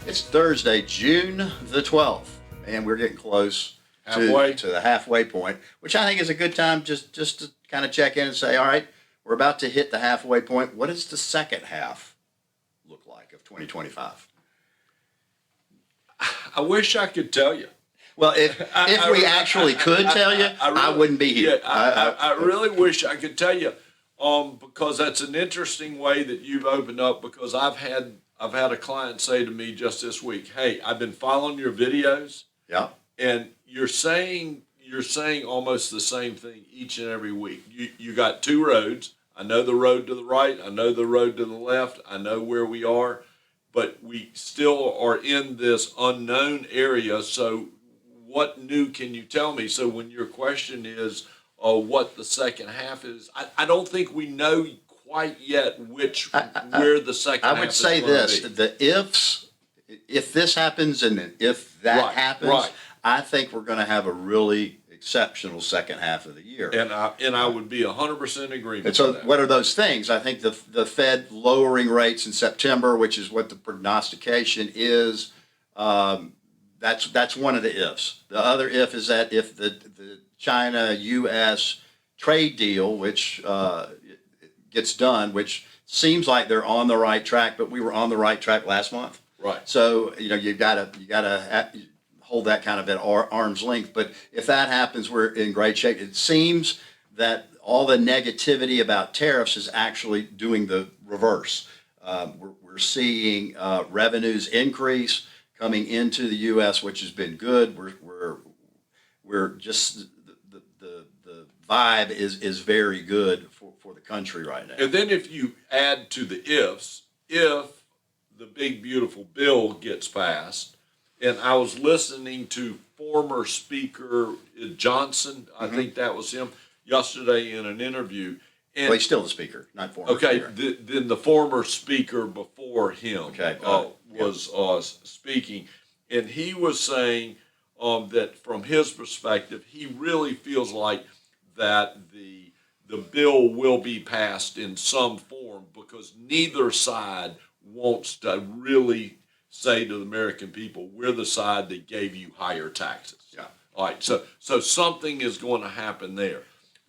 It's Thursday, June the 12th, and we're getting close to the halfway point, which I think is a good time just to kind of check in and say, all right, we're about to hit the halfway point. What does the second half look like of 2025? I wish I could tell you. Well, if we actually could tell you, I wouldn't be here. Yeah, I really wish I could tell you, because that's an interesting way that you've opened up. Because I've had a client say to me just this week, "Hey, I've been following your videos, Yeah, and you're saying almost the same thing each and every week. You got two roads. I know the road to the right. I know the road to the left. I know where we are, but we still are in this unknown area. So, what new can you tell me?" So when your question is what the second half is, I don't think we know quite yet where the second half is. I would say this: the if this happens and if that happens, right. I think we're going to have a really exceptional second half of the year. And I would be 100% in agreement. And so, with that. what are those things? I think the Fed lowering rates in September, which is what the prognostication is. That's one of the ifs. The other if is that if the China-U.S. trade deal, which gets done, which seems like they're on the right track, but we were on the right track last month. Right. So you gotta hold that kind of at arm's length. But if that happens, we're in great shape. It seems that all the negativity about tariffs is actually doing the reverse. We're seeing revenues increase coming into the U.S., which has been good. We're just the vibe is very good for the country right now. And then if you add to the ifs, if the big beautiful bill gets passed, and I was listening to former Speaker Johnson, I think that was him, yesterday in an interview. And, well, he's still the speaker, not former. Okay, speaker. Then the former speaker before him was speaking, and he was saying that from his perspective, he really feels like that the bill will be passed in some form because neither side wants to really say to the American people, we're the side that gave you higher taxes. Yeah. All right, so something is going to happen there.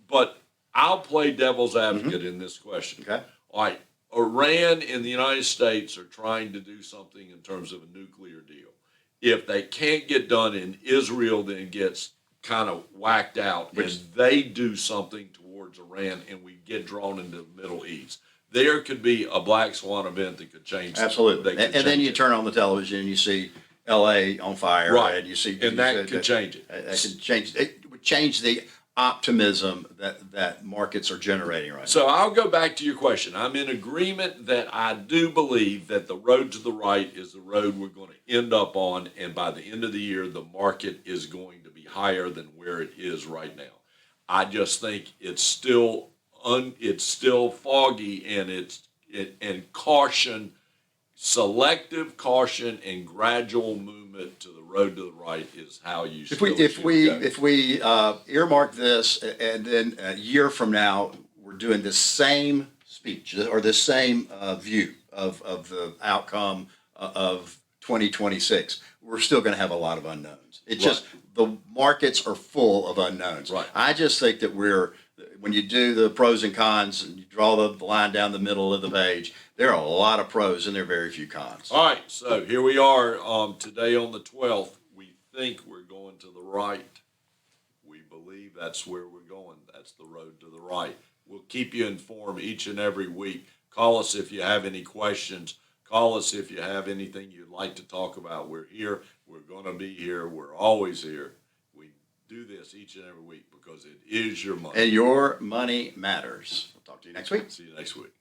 But I'll play devil's advocate in this question. Okay. All right, Iran and the United States are trying to do something in terms of a nuclear deal. If they can't get done and Israel then gets kind of whacked out and they do something towards Iran and we get drawn into the Middle East, there could be a black swan event that could change. Absolutely. And then you turn on the television and you see L.A. on fire. Right. And you see. And that could change it. That could change. It would change the optimism that markets are generating right now. So I'll go back to your question. I'm in agreement that I do believe that the road to the right is the road we're going to end up on. And by the end of the year, the market is going to be higher than where it is right now. I just think it's still foggy, and caution, selective caution, and gradual movement to the road to the right is how you should. If we earmark this, and then a year from now we're doing the same speech or the same view of the outcome of 2026, we're still going to have a lot of unknowns. It's just the markets are full of unknowns. Right. I just think that when you do the pros and cons and you draw the line down the middle of the page, there are a lot of pros and there are very few cons. All right, so here we are today on the 12th. We think we're going to the right. We believe that's where we're going. That's the road to the right. We'll keep you informed each and every week. Call us if you have any questions. Call us if you have anything you'd like to talk about. We're here. We're going to be here. We're always here. We do this each and every week because it is your money. And your money matters. We'll talk to you next week. See you next week.